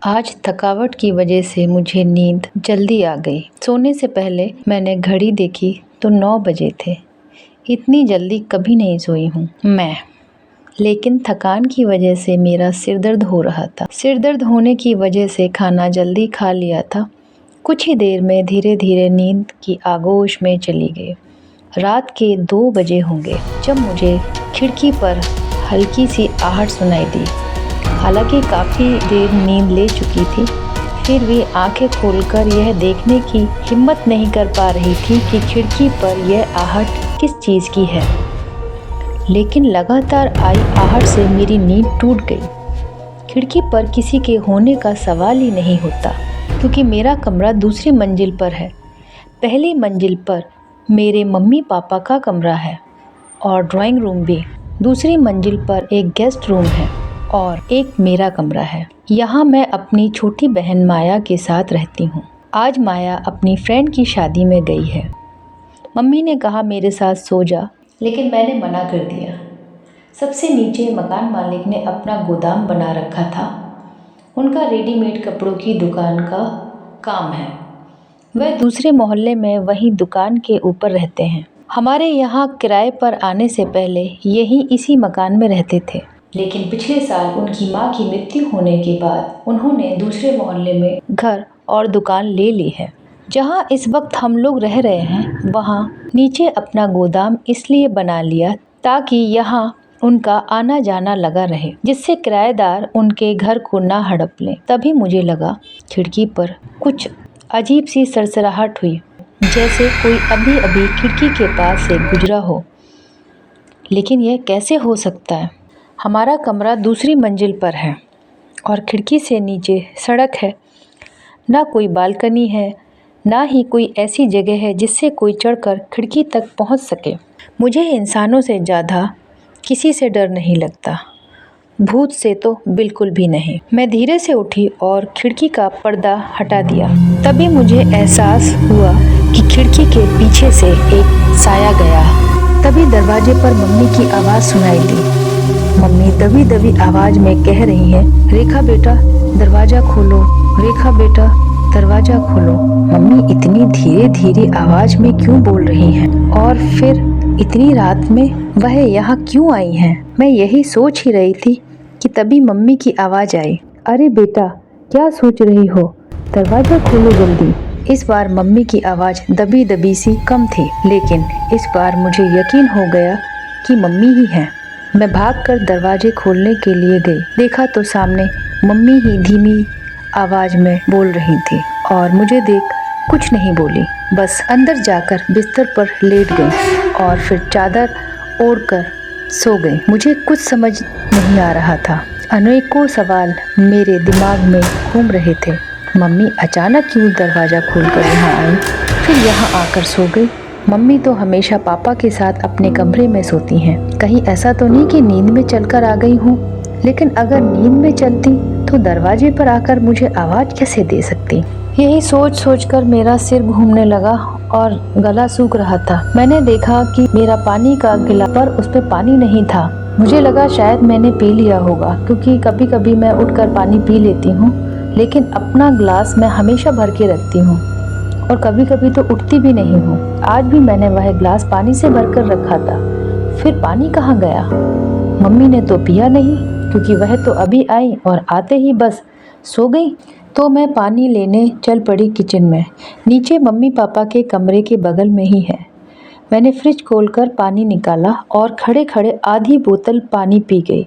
आज थकावट की वजह से मुझे नींद जल्दी आ गई। सोने से पहले मैंने घड़ी देखी तो 9 बजे थे। इतनी जल्दी कभी नहीं सोई हूँ मैं। लेकिन थकान की वजह से मेरा सिर दर्द हो रहा था। सिर दर्द होने की वजह से खाना जल्दी खा लिया था। कुछ ही देर में धीरे धीरे नींद की आगोश में चली गई। रात के 2 बजे होंगे जब मुझे खिड़की पर हल्की सी आहट सुनाई दी। हालांकि काफ़ी देर नींद ले चुकी थी, फिर भी आंखें खोलकर यह देखने की हिम्मत नहीं कर पा रही थी कि खिड़की पर यह आहट किस चीज़ की है। लेकिन लगातार आई आहट से मेरी नींद टूट गई। खिड़की पर किसी के होने का सवाल ही नहीं होता, क्योंकि मेरा कमरा दूसरी मंजिल पर है। पहली मंजिल पर मेरे मम्मी पापा का कमरा है और ड्राइंग रूम भी। दूसरी मंजिल पर एक गेस्ट रूम है और एक मेरा कमरा है। यहाँ मैं अपनी छोटी बहन माया के साथ रहती हूँ। आज माया अपनी फ्रेंड की शादी में गई है। मम्मी ने कहा मेरे साथ सो जा, लेकिन मैंने मना कर दिया। सबसे नीचे मकान मालिक ने अपना गोदाम बना रखा था। उनका रेडीमेड कपड़ों की दुकान का काम है। वह दूसरे मोहल्ले में वही दुकान के ऊपर रहते हैं। हमारे यहाँ किराए पर आने से पहले यही इसी मकान में रहते थे, लेकिन पिछले साल उनकी मां की मृत्यु होने के बाद उन्होंने दूसरे मोहल्ले में घर और दुकान ले ली है। जहां इस वक्त हम लोग रह रहे हैं, वहां नीचे अपना गोदाम इसलिए बना लिया ताकि यहां उनका आना जाना लगा रहे, जिससे किराएदार उनके घर को ना हड़प लें। तभी मुझे लगा खिड़की पर कुछ अजीब सी सरसराहट हुई, जैसे कोई अभी अभी खिड़की के पास से गुजरा हो। लेकिन यह कैसे हो सकता है? हमारा कमरा दूसरी मंजिल पर है और खिड़की से नीचे सड़क है। ना कोई बालकनी है, ना ही कोई ऐसी जगह है जिससे कोई चढ़कर खिड़की तक पहुंच सके। मुझे इंसानों से ज़्यादा किसी से डर नहीं लगता, भूत से तो बिल्कुल भी नहीं। मैं धीरे से उठी और खिड़की का पर्दा हटा दिया। तभी मुझे एहसास हुआ कि खिड़की के पीछे से एक साया गया। तभी दरवाजे पर मम्मी की आवाज़ सुनाई दी। मम्मी दबी दबी आवाज में कह रही है, रेखा बेटा दरवाजा खोलो, रेखा बेटा दरवाजा खोलो। मम्मी इतनी धीरे धीरे आवाज में क्यों बोल रही हैं? और फिर इतनी रात में वह यहाँ क्यों आई हैं? मैं यही सोच ही रही थी कि तभी मम्मी की आवाज आई, अरे बेटा क्या सोच रही हो, दरवाजा खोलो जल्दी। इस बार मम्मी की आवाज दबी दबी सी कम थी, लेकिन इस बार मुझे यकीन हो गया कि मम्मी ही है। मैं भागकर दरवाजे खोलने के लिए गई। देखा तो सामने मम्मी ही धीमी आवाज में बोल रही थी और मुझे देख कुछ नहीं बोली, बस अंदर जाकर बिस्तर पर लेट गई और फिर चादर ओढ़कर सो गई। मुझे कुछ समझ नहीं आ रहा था। अनेकों सवाल मेरे दिमाग में घूम रहे थे। मम्मी अचानक क्यों दरवाज़ा खोलकर यहाँ आई, फिर यहाँ आकर सो गई। मम्मी तो हमेशा पापा के साथ अपने कमरे में सोती हैं। कहीं ऐसा तो नहीं कि नींद में चलकर आ गई हूँ? लेकिन अगर नींद में चलती तो दरवाजे पर आकर मुझे आवाज़ कैसे दे सकती? यही सोच सोचकर मेरा सिर घूमने लगा और गला सूख रहा था। मैंने देखा कि मेरा पानी का गिलास पर उस पर पानी नहीं था। मुझे लगा शायद मैंने पी लिया होगा, क्योंकि कभी कभी मैं उठकर पानी पी लेती हूँ, लेकिन अपना गिलास मैं हमेशा भर के रखती हूँ और कभी कभी तो उठती भी नहीं हूँ। आज भी मैंने वह गिलास पानी से भरकर रखा था। फिर पानी कहाँ गया? मम्मी ने तो पिया नहीं, क्योंकि वह तो अभी आई और आते ही बस सो गई। तो मैं पानी लेने चल पड़ी किचन में। नीचे मम्मी पापा के कमरे के बगल में ही है। मैंने फ्रिज खोलकर पानी निकाला और खड़े खड़े आधी बोतल पानी पी गई।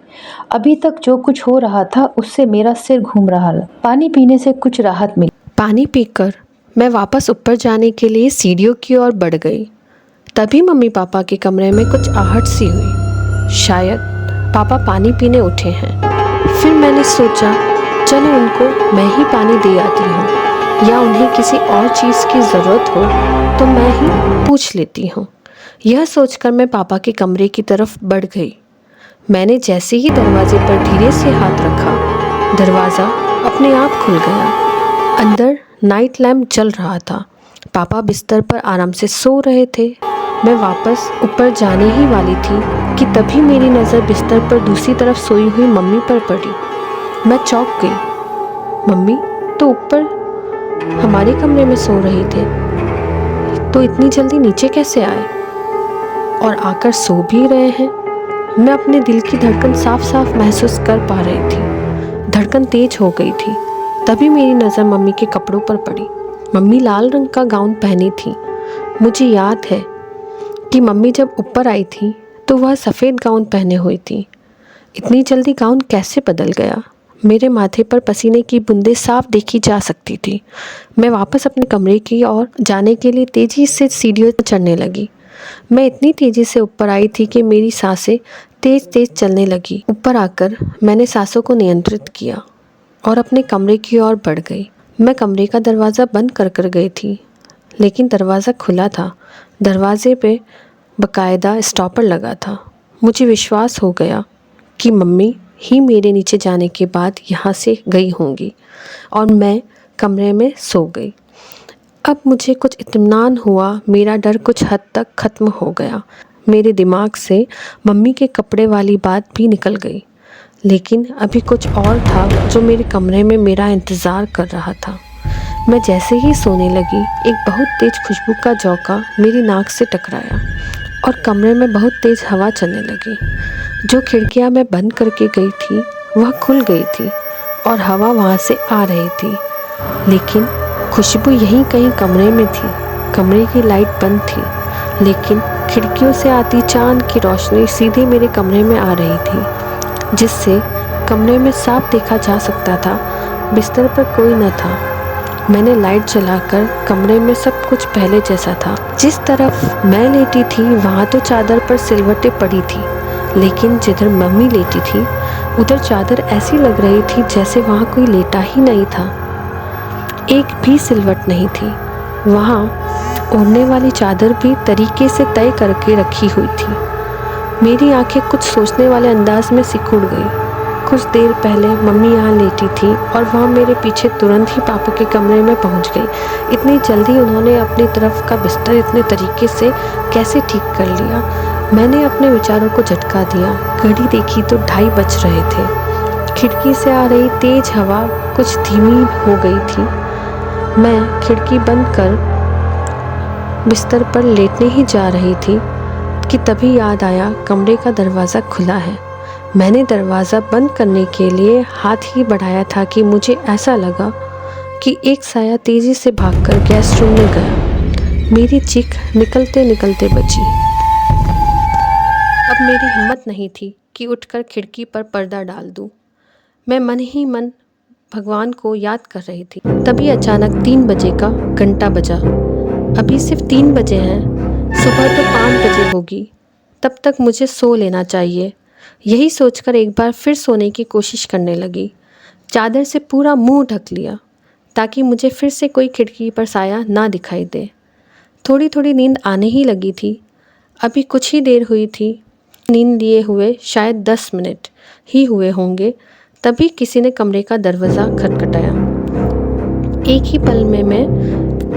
अभी तक जो कुछ हो रहा था उससे मेरा सिर घूम रहा था। पानी पीने से कुछ राहत मिली। पानी पीकर मैं वापस ऊपर जाने के लिए सीढ़ियों की ओर बढ़ गई। तभी मम्मी पापा के कमरे में कुछ आहट सी हुई। शायद पापा पानी पीने उठे हैं। फिर मैंने सोचा चलो उनको मैं ही पानी दे आती हूँ, या उन्हें किसी और चीज़ की ज़रूरत हो तो मैं ही पूछ लेती हूँ। यह सोचकर मैं पापा के कमरे की तरफ बढ़ गई। मैंने जैसे ही दरवाजे पर धीरे से हाथ रखा, दरवाज़ा अपने आप खुल गया। अंदर नाइट लैम्प जल रहा था। पापा बिस्तर पर आराम से सो रहे थे। मैं वापस ऊपर जाने ही वाली थी कि तभी मेरी नज़र बिस्तर पर दूसरी तरफ सोई हुई मम्मी पर पड़ी। मैं चौंक गई। मम्मी तो ऊपर हमारे कमरे में सो रहे थे, तो इतनी जल्दी नीचे कैसे आए और आकर सो भी रहे हैं। मैं अपने दिल की धड़कन साफ साफ महसूस कर पा रही थी। धड़कन तेज हो गई थी। तभी मेरी नज़र मम्मी के कपड़ों पर पड़ी। मम्मी लाल रंग का गाउन पहनी थी। मुझे याद है कि मम्मी जब ऊपर आई थी तो वह सफ़ेद गाउन पहने हुई थी। इतनी जल्दी गाउन कैसे बदल गया? मेरे माथे पर पसीने की बूंदें साफ देखी जा सकती थी। मैं वापस अपने कमरे की ओर जाने के लिए तेज़ी से सीढ़ियों पर चढ़ने लगी। मैं इतनी तेज़ी से ऊपर आई थी कि मेरी सांसें तेज़ तेज़ चलने लगी। ऊपर आकर मैंने सांसों को नियंत्रित किया और अपने कमरे की ओर बढ़ गई। मैं कमरे का दरवाज़ा बंद कर गई थी, लेकिन दरवाज़ा खुला था। दरवाजे पे बाकायदा स्टॉपर लगा था। मुझे विश्वास हो गया कि मम्मी ही मेरे नीचे जाने के बाद यहाँ से गई होंगी और मैं कमरे में सो गई। अब मुझे कुछ इत्मीनान हुआ। मेरा डर कुछ हद तक ख़त्म हो गया। मेरे दिमाग से मम्मी के कपड़े वाली बात भी निकल गई, लेकिन अभी कुछ और था जो मेरे कमरे में मेरा इंतज़ार कर रहा था। मैं जैसे ही सोने लगी, एक बहुत तेज़ खुशबू का झोंका मेरी नाक से टकराया और कमरे में बहुत तेज़ हवा चलने लगी। जो खिड़कियां मैं बंद करके गई थी वह खुल गई थी और हवा वहां से आ रही थी, लेकिन खुशबू यहीं कहीं कमरे में थी। कमरे की लाइट बंद थी, लेकिन खिड़कियों से आती चांद की रोशनी सीधे मेरे कमरे में आ रही थी, जिससे कमरे में साफ देखा जा सकता था। बिस्तर पर कोई न था। मैंने लाइट जलाकर कमरे में सब कुछ पहले जैसा था। जिस तरफ मैं लेटी थी वहाँ तो चादर पर सिलवटें पड़ी थी, लेकिन जिधर मम्मी लेटी थी उधर चादर ऐसी लग रही थी जैसे वहाँ कोई लेटा ही नहीं था। एक भी सिलवट नहीं थी। वहाँ ओढ़ने वाली चादर भी तरीके से तय करके रखी हुई थी। मेरी आंखें कुछ सोचने वाले अंदाज में सिकुड़ गई। कुछ देर पहले मम्मी यहाँ लेटी थी और वह मेरे पीछे तुरंत ही पापा के कमरे में पहुँच गई। इतनी जल्दी उन्होंने अपनी तरफ का बिस्तर इतने तरीके से कैसे ठीक कर लिया? मैंने अपने विचारों को झटका दिया। घड़ी देखी तो 2:30 बज रहे थे। खिड़की से आ रही तेज हवा कुछ धीमी हो गई थी। मैं खिड़की बंद कर बिस्तर पर लेटने ही जा रही थी कि तभी याद आया कमरे का दरवाज़ा खुला है। मैंने दरवाज़ा बंद करने के लिए हाथ ही बढ़ाया था कि मुझे ऐसा लगा कि एक साया तेज़ी से भागकर गैस रूम में गया। मेरी चीख निकलते निकलते बची। अब मेरी हिम्मत नहीं थी कि उठकर खिड़की पर पर्दा डाल दूं। मैं मन ही मन भगवान को याद कर रही थी। तभी अचानक 3 बजे का घंटा बजा। अभी सिर्फ 3 बजे हैं, सुबह तो 5 बजे होगी। तब तक मुझे सो लेना चाहिए। यही सोचकर एक बार फिर सोने की कोशिश करने लगी। चादर से पूरा मुंह ढक लिया ताकि मुझे फिर से कोई खिड़की पर साया ना दिखाई दे। थोड़ी थोड़ी नींद आने ही लगी थी। अभी कुछ ही देर हुई थी। नींद लिए हुए शायद 10 मिनट ही हुए होंगे। तभी किसी ने कमरे का दरवाज़ा खटखटाया। एक ही पल में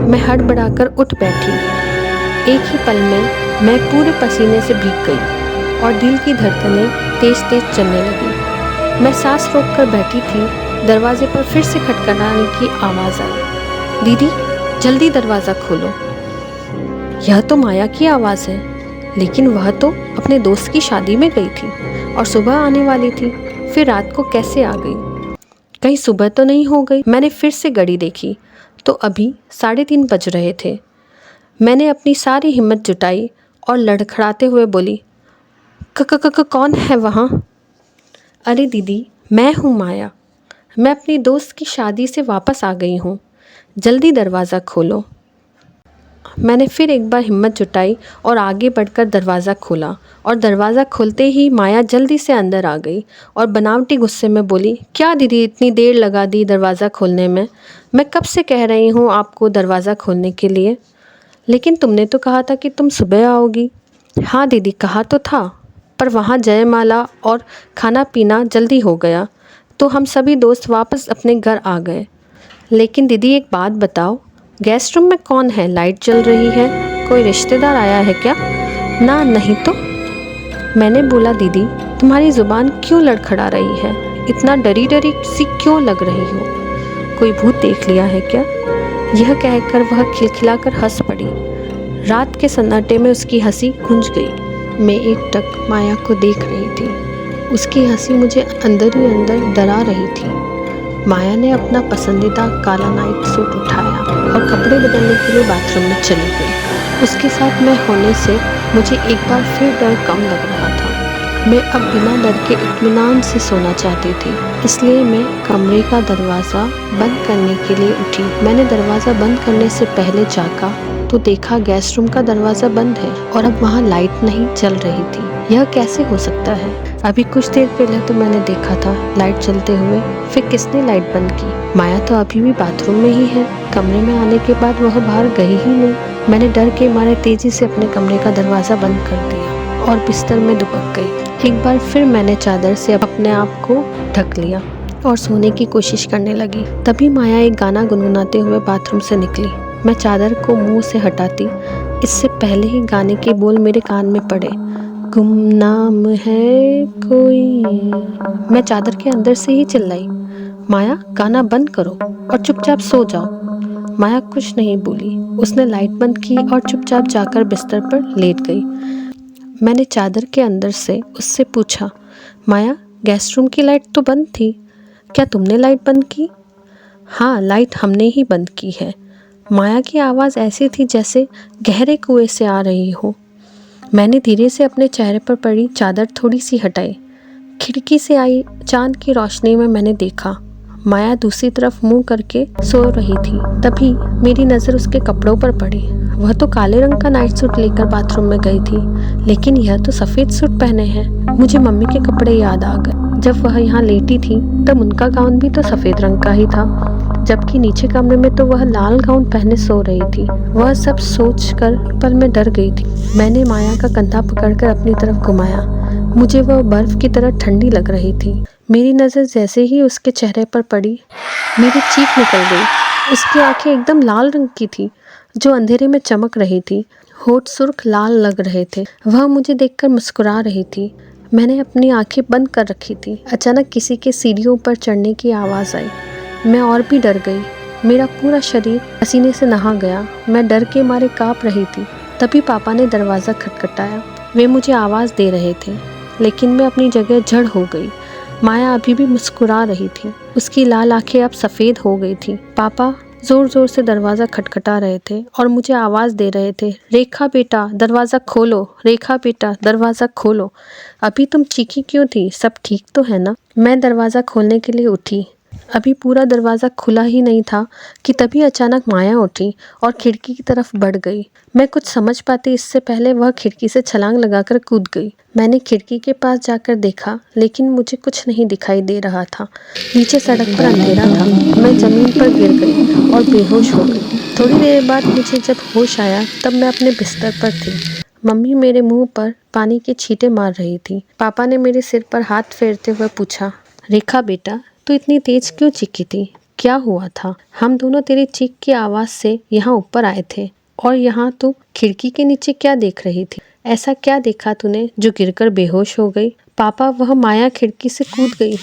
मैं हड़बड़ाकर उठ बैठी। एक ही पल में मैं पूरे पसीने से भीग गई और दिल की धड़कनें तेज तेज चलने लगी। मैं सांस रोककर बैठी थी। दरवाजे पर फिर से खटखटाने की आवाज़ आई। दीदी, जल्दी दरवाज़ा खोलो। यह तो माया की आवाज़ है, लेकिन वह तो अपने दोस्त की शादी में गई थी और सुबह आने वाली थी। फिर रात को कैसे आ गई? कहीं सुबह तो नहीं हो गई? मैंने फिर से घड़ी देखी तो अभी 3:30 बज रहे थे। मैंने अपनी सारी हिम्मत जुटाई और लड़खड़ाते हुए बोली, कौन है वहाँ? अरे दीदी, मैं हूँ माया। मैं अपनी दोस्त की शादी से वापस आ गई हूँ। जल्दी दरवाज़ा खोलो। मैंने फिर एक बार हिम्मत जुटाई और आगे बढ़कर दरवाज़ा खोला और दरवाज़ा खोलते ही माया जल्दी से अंदर आ गई और बनावटी गुस्से में बोली, क्या दीदी इतनी देर लगा दी दरवाज़ा खोलने में? मैं कब से कह रही हूँ आपको दरवाज़ा खोलने के लिए, लेकिन तुमने तो कहा था कि तुम सुबह आओगी। हाँ दीदी, कहा तो था, पर वहाँ जयमाला और खाना पीना जल्दी हो गया तो हम सभी दोस्त वापस अपने घर आ गए। लेकिन दीदी एक बात बताओ, गेस्ट रूम में कौन है? लाइट जल रही है, कोई रिश्तेदार आया है क्या? ना, नहीं तो। मैंने बोला, दीदी तुम्हारी ज़ुबान क्यों लड़खड़ा रही है? इतना डरी डरी सी क्यों लग रही हो? कोई भूत देख लिया है क्या? यह कहकर वह खिलखिलाकर हंस पड़ी। रात के सन्नाटे में उसकी हंसी गूंज गई। मैं एकटक माया को देख रही थी। उसकी हंसी मुझे अंदर ही अंदर डरा रही थी। माया ने अपना पसंदीदा काला नाइट सूट उठाया और कपड़े बदलने के लिए बाथरूम में चली गई। उसके साथ मैं होने से मुझे एक बार फिर डर कम लग रहा था। मैं अब बिना डर के इत्मीनान से सोना चाहती थी, इसलिए मैं कमरे का दरवाज़ा बंद करने के लिए उठी। मैंने दरवाज़ा बंद करने से पहले झाँका तो देखा गैस रूम का दरवाज़ा बंद है और अब वहाँ लाइट नहीं चल रही थी। यह कैसे हो सकता है? अभी कुछ देर पहले तो मैंने देखा था लाइट चलते हुए। फिर किसने लाइट बंद की? माया तो अभी भी बाथरूम में ही है। कमरे में आने के बाद वह बाहर गई ही नहीं। मैंने डर के मारे तेजी से अपने कमरे का दरवाज़ा बंद कर दिया और बिस्तर में दुबक गई। एक बार फिर मैंने चादर से अपने आप को ढक लिया और सोने की कोशिश करने लगी। तभी माया एक गाना गुनगुनाते हुए बाथरूम से निकली। मैं चादर को मुंह से हटाती इससे पहले ही गाने के बोल मेरे कान में पड़े। गुमनाम है कोई। मैं चादर के अंदर से ही चिल्लाई, माया गाना बंद करो और चुपचाप सो जाओ। माया कुछ नहीं बोली। उसने लाइट बंद की और चुपचाप जाकर बिस्तर पर लेट गई। मैंने चादर के अंदर से उससे पूछा, माया गैस रूम की लाइट तो बंद थी, क्या तुमने लाइट बंद की? हाँ, लाइट हमने ही बंद की है। माया की आवाज़ ऐसी थी जैसे गहरे कुएं से आ रही हो। मैंने धीरे से अपने चेहरे पर पड़ी चादर थोड़ी सी हटाई। खिड़की से आई चांद की रोशनी में मैंने देखा माया दूसरी तरफ मुंह करके सो रही थी। तभी मेरी नज़र उसके कपड़ों पर पड़ी। वह तो काले रंग का नाइट सूट लेकर बाथरूम में गई थी, लेकिन यह तो सफ़ेद सूट पहने हैं। मुझे मम्मी के कपड़े याद आ गए। जब वह यहाँ लेटी थी तब उनका गाउन भी तो सफ़ेद रंग का ही था, जबकि नीचे कमरे में तो वह लाल गाउन पहने सो रही थी। वह सब सोचकर पल में डर गई थी। मैंने माया का कंधा पकड़कर अपनी तरफ घुमाया। मुझे वह बर्फ की तरह ठंडी लग रही थी। मेरी नज़र जैसे ही उसके चेहरे पर पड़ी, मेरी चीख निकल गई। उसकी आंखें एकदम लाल रंग की थी, जो अंधेरे में चमक रही थी। होठ सुर्ख लाल लग रहे थे। वह मुझे देखकर मुस्कुरा रही थी। मैंने अपनी आंखें बंद कर रखी थी। अचानक किसी के सीढ़ियों पर चढ़ने की आवाज़ आई। मैं और भी डर गई। मेरा पूरा शरीर पसीने से नहा गया। मैं डर के मारे काँप रही थी। तभी पापा ने दरवाज़ा खटखटाया। वे मुझे आवाज़ दे रहे थे, लेकिन मैं अपनी जगह जड़ हो गई। माया अभी भी मुस्कुरा रही थी। उसकी लाल आंखें अब सफ़ेद हो गई थी। पापा ज़ोर ज़ोर से दरवाज़ा खटखटा रहे थे और मुझे आवाज़ दे रहे थे, रेखा बेटा दरवाज़ा खोलो, रेखा बेटा दरवाज़ा खोलो। अभी तुम चीखी क्यों थी? सब ठीक तो है ना? मैं दरवाज़ा खोलने के लिए उठी। अभी पूरा दरवाज़ा खुला ही नहीं था कि तभी अचानक माया उठी और खिड़की की तरफ बढ़ गई। मैं कुछ समझ पाती इससे पहले वह खिड़की से छलांग लगाकर कूद गई। मैंने खिड़की के पास जाकर देखा, लेकिन मुझे कुछ नहीं दिखाई दे रहा था। नीचे सड़क पर अंधेरा था। मैं ज़मीन पर गिर गई और बेहोश हो गई। थोड़ी देर बाद मुझे जब होश आया तब मैं अपने बिस्तर पर थी। मम्मी मेरे मुंह पर पानी के छींटे मार रही थी। पापा ने मेरे सिर पर हाथ फेरते हुए पूछा, रेखा बेटा तू इतनी तेज क्यों चीखी थी? क्या हुआ था? हम दोनों तेरी चीख की आवाज़ से यहाँ ऊपर आए थे और यहाँ तू खिड़की के नीचे क्या देख रही थी? ऐसा क्या देखा तूने जो गिरकर बेहोश हो गई? पापा वह माया खिड़की से कूद गई।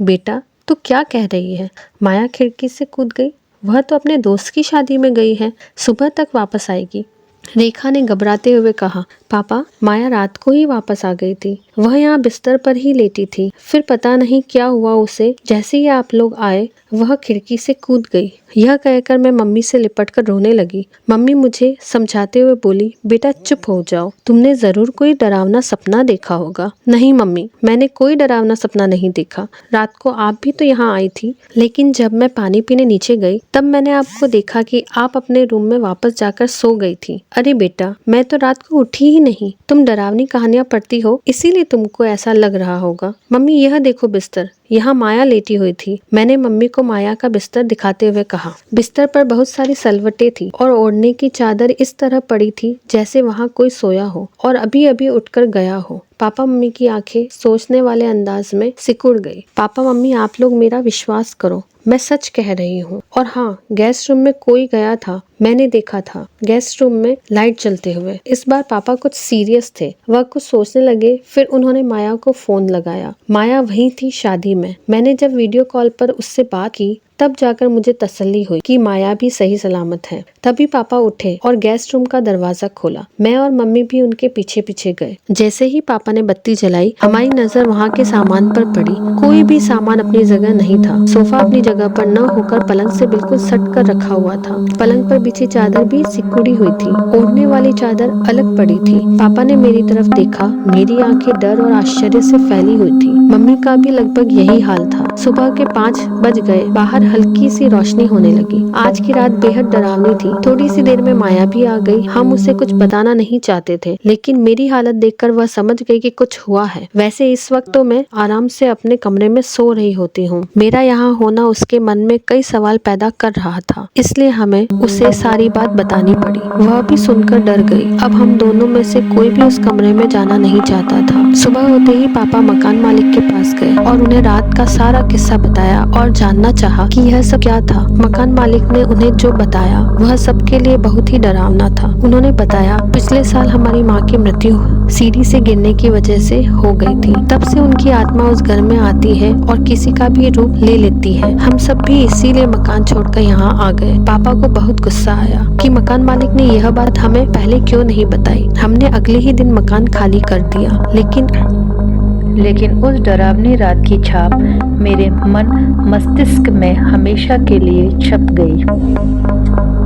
बेटा तू क्या कह रही है? माया खिड़की से कूद गई? वह तो अपने दोस्त की शादी में गई है, सुबह तक वापस आएगी। रेखा ने घबराते हुए कहा, पापा माया रात को ही वापस आ गई थी। वह यहाँ बिस्तर पर ही लेटी थी। फिर पता नहीं क्या हुआ उसे। जैसे ही आप लोग आए वह खिड़की से कूद गई। यह कहकर मैं मम्मी से लिपटकर रोने लगी। मम्मी मुझे समझाते हुए बोली, बेटा चुप हो जाओ, तुमने जरूर कोई डरावना सपना देखा होगा। नहीं मम्मी, मैंने कोई डरावना सपना नहीं देखा। रात को आप भी तो यहाँ आई थी, लेकिन जब मैं पानी पीने नीचे गई तब मैंने आपको देखा कि आप अपने रूम में वापस जाकर सो गई थी। अरे बेटा, मैं तो रात को उठी ही नहीं। तुम डरावनी कहानियां पढ़ती हो, इसीलिए तुमको ऐसा लग रहा होगा। मम्मी यह देखो बिस्तर, यहाँ माया लेटी हुई थी। मैंने मम्मी को माया का बिस्तर दिखाते हुए कहा। बिस्तर पर बहुत सारी सलवटें थी और ओढ़ने की चादर इस तरह पड़ी थी जैसे वहाँ कोई सोया हो और अभी अभी उठकर गया हो। पापा मम्मी की आंखें सोचने वाले अंदाज में सिकुड़ गई। पापा मम्मी आप लोग मेरा विश्वास करो, मैं सच कह रही हूँ। और हाँ, गैस रूम में कोई गया था, मैंने देखा था गैस रूम में लाइट जलते हुए। इस बार पापा कुछ सीरियस थे। वह कुछ सोचने लगे। फिर उन्होंने माया को फोन लगाया। माया वहीं थी शादी में। मैंने जब वीडियो कॉल पर उससे बात की तब जाकर मुझे तसल्ली हुई कि माया भी सही सलामत है। तभी पापा उठे और गेस्ट रूम का दरवाजा खोला। मैं और मम्मी भी उनके पीछे पीछे गए। जैसे ही पापा ने बत्ती जलाई, हमारी नजर वहाँ के सामान पर पड़ी। कोई भी सामान अपनी जगह नहीं था। सोफा अपनी जगह पर न होकर पलंग से बिल्कुल सट कर रखा हुआ था। पलंग पर बिछी चादर भी सिकुड़ी हुई थी। ओढ़ने वाली चादर अलग पड़ी थी। पापा ने मेरी तरफ देखा। मेरी आंखें डर और आश्चर्य से फैली हुई थी। मम्मी का भी लगभग यही हाल था। सुबह के 5 बज गए। बाहर हल्की सी रोशनी होने लगी। आज की रात बेहद डरावनी थी। थोड़ी सी देर में माया भी आ गई। हम उसे कुछ बताना नहीं चाहते थे, लेकिन मेरी हालत देखकर वह समझ गई कि कुछ हुआ है। वैसे इस वक्त तो मैं आराम से अपने कमरे में सो रही होती हूँ। मेरा यहाँ होना उसके मन में कई सवाल पैदा कर रहा था, इसलिए हमें उसे सारी बात बतानी पड़ी। वह भी सुनकर डर गई। अब हम दोनों में से कोई भी उस कमरे में जाना नहीं चाहता था। सुबह होते ही पापा मकान मालिक के पास गए और उन्हें रात का सारा किस्सा बताया और जानना चाहा कि यह सब क्या था। मकान मालिक ने उन्हें जो बताया वह सबके लिए बहुत ही डरावना था। उन्होंने बताया, पिछले साल हमारी माँ की मृत्यु सीढ़ी से गिरने की वजह से हो गई थी। तब से उनकी आत्मा उस घर में आती है और किसी का भी रूप ले लेती है। हम सब भी इसीलिए मकान छोड़कर यहाँ आ गए। पापा को बहुत गुस्सा आया कि मकान मालिक ने यह बात हमें पहले क्यों नहीं बताई। हमने अगले ही दिन मकान खाली कर दिया। लेकिन उस डरावनी रात की छाप मेरे मन मस्तिष्क में हमेशा के लिए छप गई।